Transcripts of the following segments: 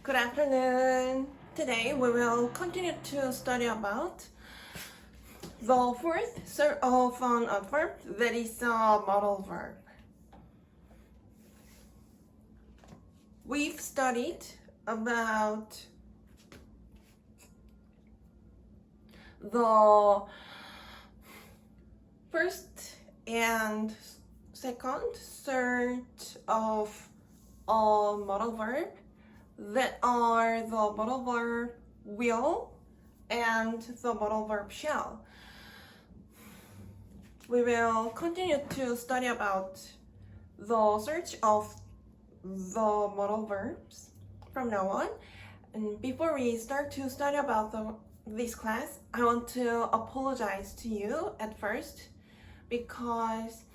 Good afternoon. Today we will continue to study about the fourth sort of an adverb that is a modal verb. We've studied about the first and second sort of a modal verb that are the modal verb will and the modal verb shall. We will continue to study about the search of the modal verbs from now on. And before we start to study about this class, I want to apologize to you at first because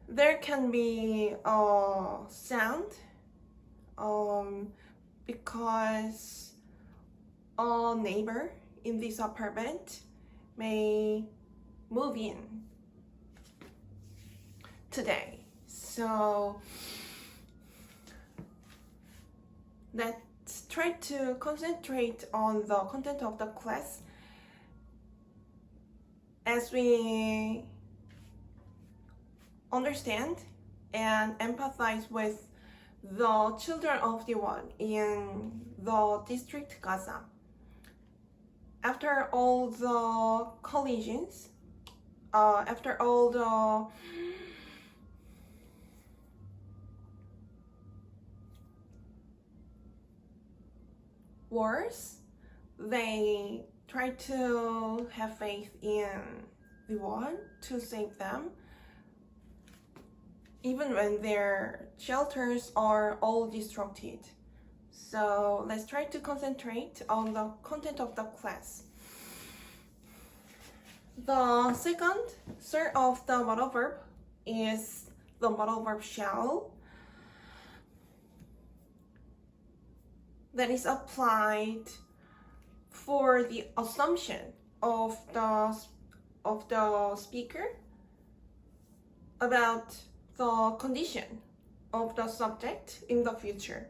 there can be a sound because a neighbor in this apartment may move in today. So let's try to concentrate on the content of the class as we understand and empathize with the children of the one in the district Gaza. After all the collisions, after all the wars, they try to have faith in the one to save them, even when their shelters are all destructed. So let's try to concentrate on the content of the class. The second sort of the modal verb is the modal verb shall that is applied for the assumption of the speaker about the condition of the subject in the future,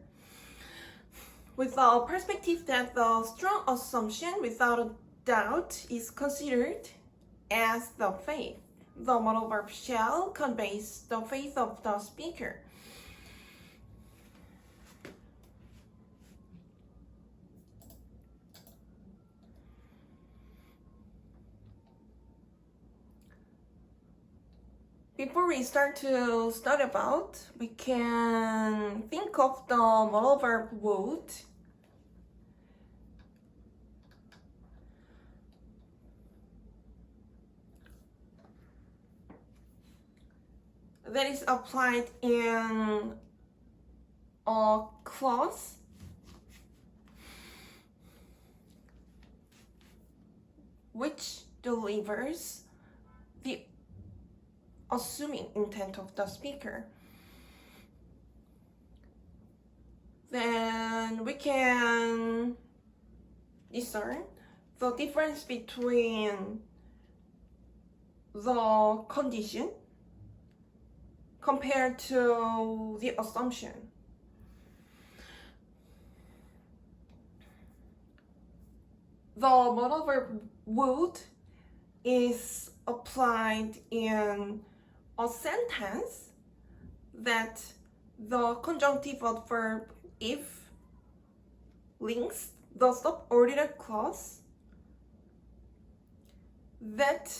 with the perspective that the strong assumption without a doubt is considered as the faith. The modal verb shall conveys the faith of the speaker. Before we start to study about, we can think of the modal verb would. That is applied in a clause which delivers the assuming intent of the speaker. Then we can discern the difference between the condition compared to the assumption. The modal verb would is applied in a sentence that the conjunctive adverb if links the subordinate clause that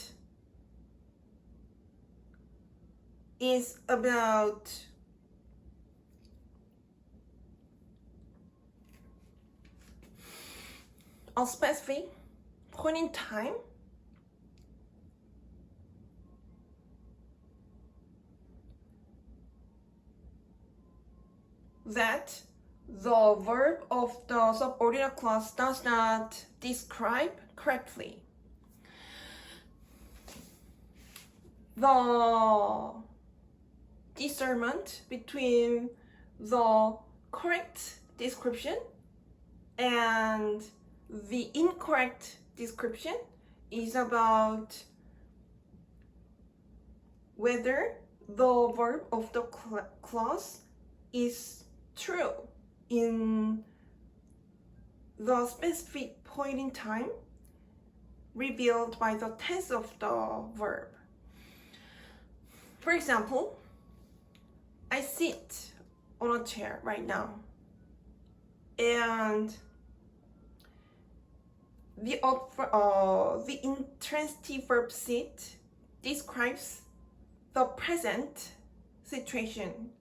is about a specific point in time that the verb of the subordinate clause does not describe correctly. The discernment between the correct description and the incorrect description is about whether the verb of the clause is true in the specific point in time revealed by the tense of the verb. For example, I sit on a chair right now, and the intransitive verb sit describes the present situation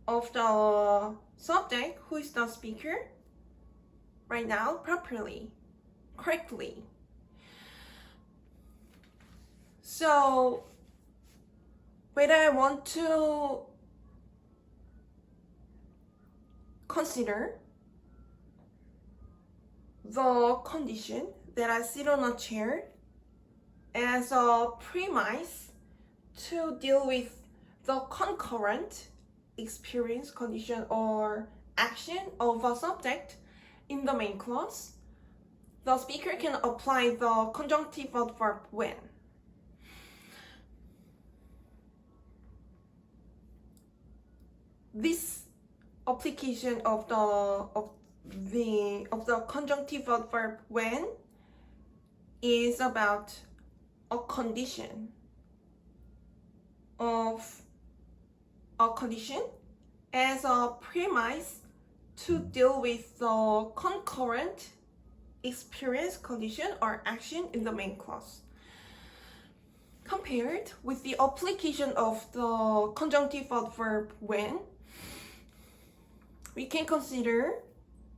of the subject, who is the speaker, right now properly, correctly. So whether I want to consider the condition that I sit on a chair as a premise to deal with the concurrent experience, condition, or action of a subject in the main clause, the speaker can apply the conjunctive adverb when. This application of the conjunctive adverb when is about a condition as a premise to deal with the concurrent experience, condition, or action in the main clause. Compared with the application of the conjunctive adverb when, we can consider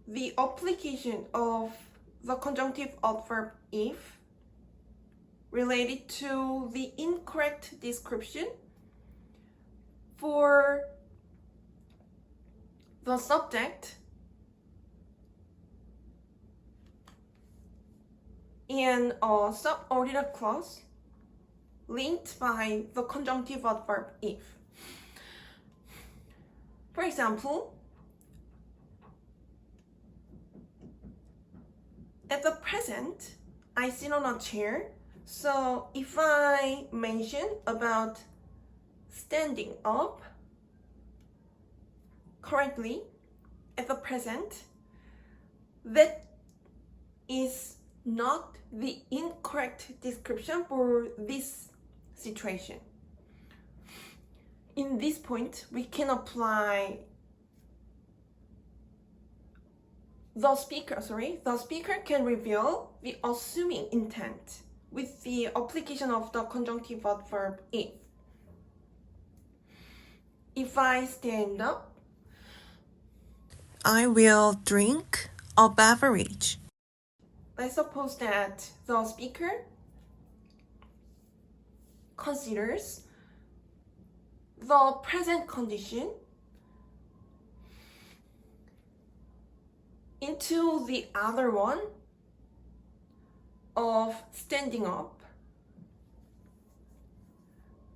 the application of the conjunctive adverb if related to the incorrect description for the subject in a subordinate clause linked by the conjunctive adverb if. For example, at the present, I sit on a chair. So if I mention about standing up correctly at the present, that is not the incorrect description for this situation. In this point, we can apply the speaker can reveal the assuming intent with the application of the conjunctive adverb if. If I stand up, I will drink a beverage. Let's suppose that the speaker considers the present condition into the other one of standing up.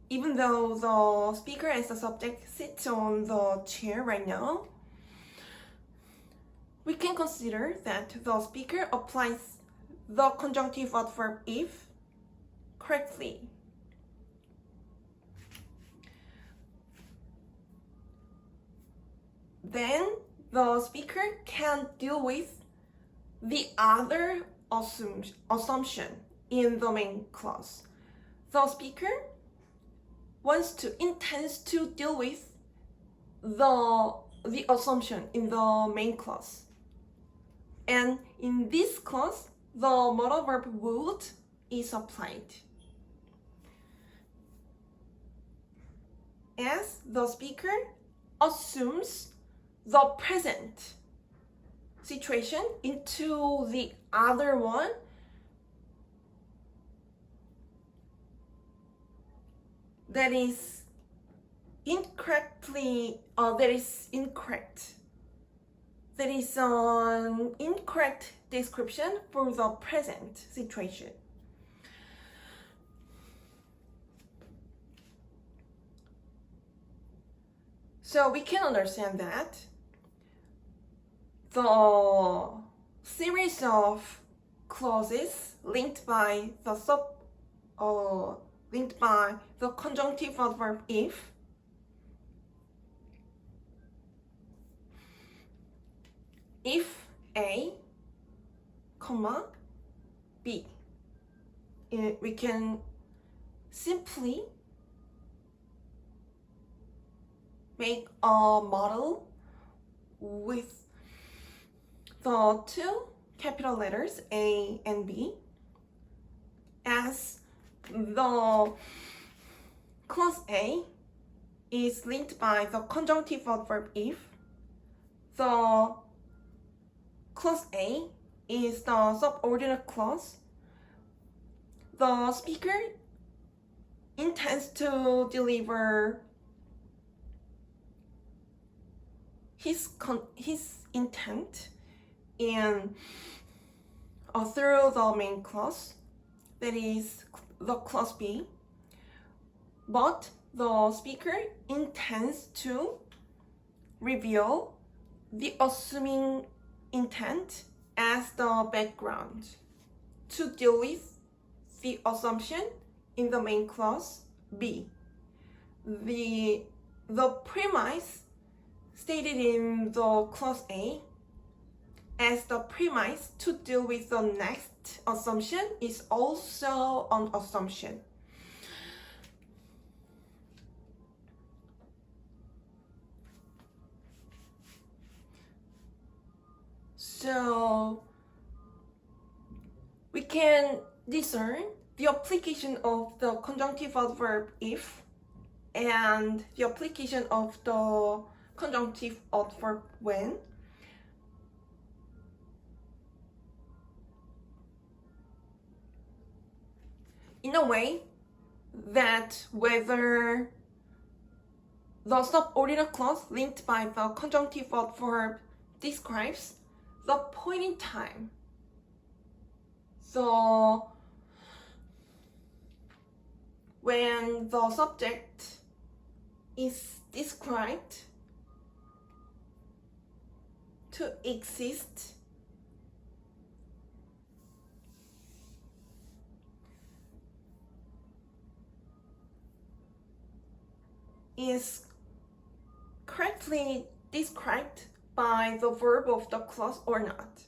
Even though the speaker as the subject sits on the chair right now, we can consider that the speaker applies the conjunctive adverb if correctly. Then the speaker can deal with the other assumption in the main clause. The speaker intends to deal with the assumption in the main clause. And in this clause, the modal verb would is applied. As the speaker assumes the present situation into the other one, that is incorrect. That is an incorrect description for the present situation. So we can understand that the series of clauses linked by the conjunctive adverb if if A, comma, B. We can simply make a model with the two capital letters A and B as the clause A is linked by the conjunctive adverb if. The clause A is the subordinate clause. The speaker intends to deliver his intent in through the main clause, that is the clause B, but the speaker intends to reveal the assuming intent as the background to deal with the assumption in the main clause B. The premise stated in the clause A as the premise to deal with the next assumption is also an assumption. So we can discern the application of the conjunctive adverb if and the application of the conjunctive adverb when. In a way that whether the subordinate clause linked by the conjunctive adverb describes the point in time. So when the subject is described to exist, is correctly described by the verb of the clause or not.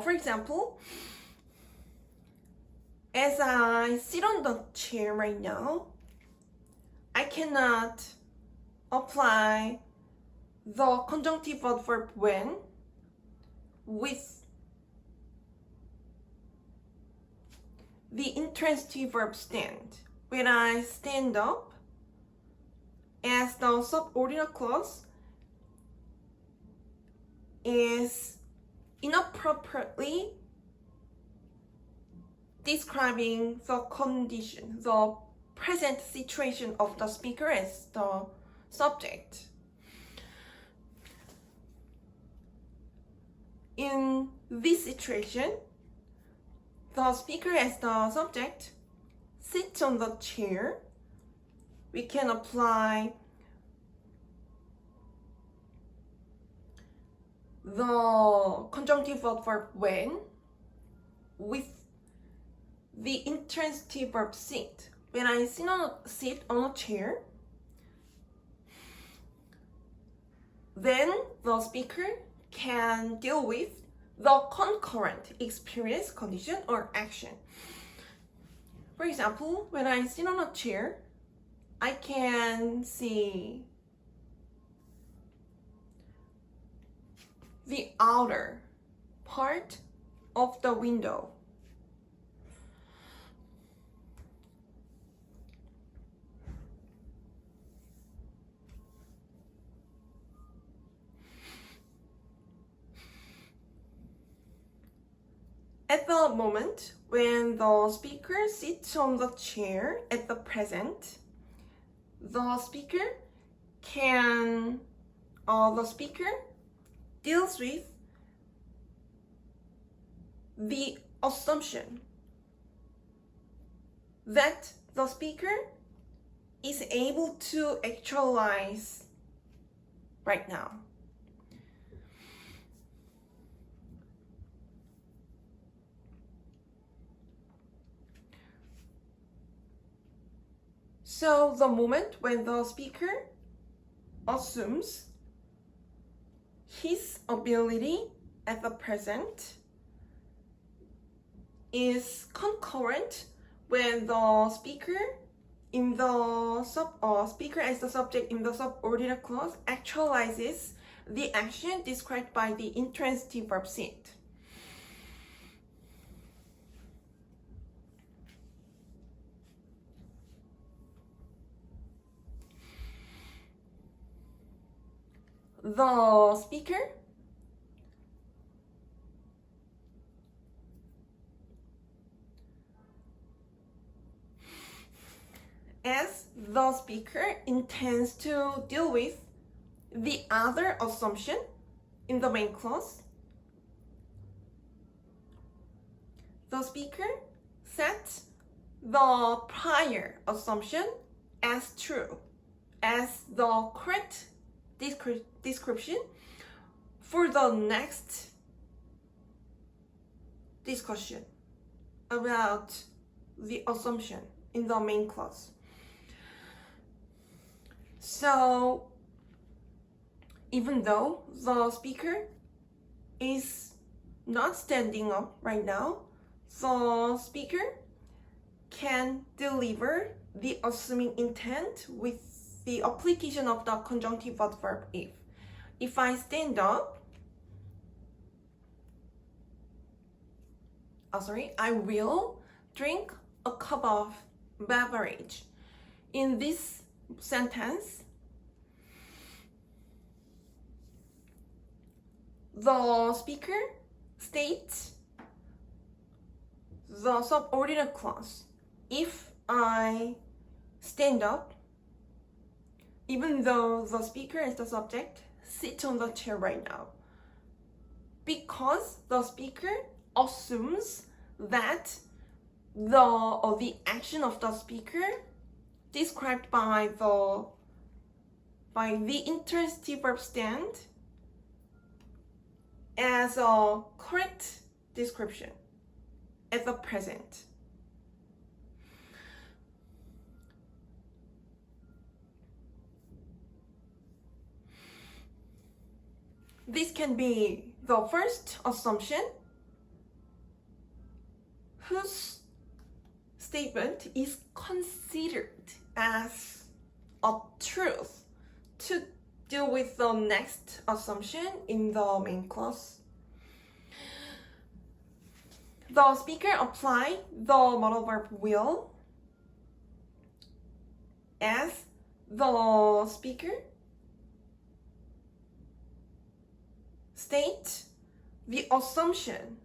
For example, as I sit on the chair right now, I cannot apply the conjunctive adverb when with the intransitive verb stand. When I stand up, as the subordinate clause is inappropriately describing the condition, the present situation of the speaker as the subject. In this situation, the speaker as the subject sits on the chair. We can apply the conjunctive adverb when with the intransitive verb sit. When I sit on a chair, then the speaker can deal with the concurrent experience, condition, or action. For example, when I sit on a chair, I can see the outer part of the window. At the moment when the speaker sits on the chair at the present, the speaker deals with the assumption that the speaker is able to actualize right now. So the moment when the speaker assumes his ability at the present is concurrent when the speaker in the speaker as the subject in the subordinate clause actualizes the action described by the intransitive verb sit. The speaker as the speaker intends to deal with the other assumption in the main clause, the speaker sets the prior assumption as true, as the correct description for the next discussion about the assumption in the main clause. So even though the speaker is not standing up right now, the speaker can deliver the assuming intent with the application of the conjunctive adverb if. If I stand up, I will drink a cup of beverage. In this sentence, the speaker states the subordinate clause. If I stand up, even though the speaker is the subject, sit on the chair right now. Because the speaker assumes that the action of the speaker described by the intransitive verb stand as a correct description at the present. This can be the first assumption whose statement is considered as a truth to deal with the next assumption in the main clause. The speaker apply the modal verb will as the speaker state the assumption,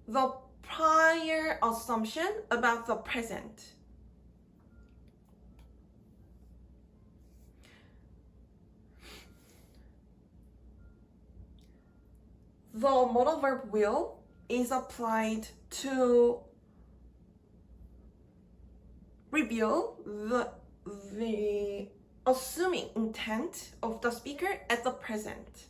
the prior assumption about the present. The modal verb will is applied to reveal the assuming intent of the speaker at the present.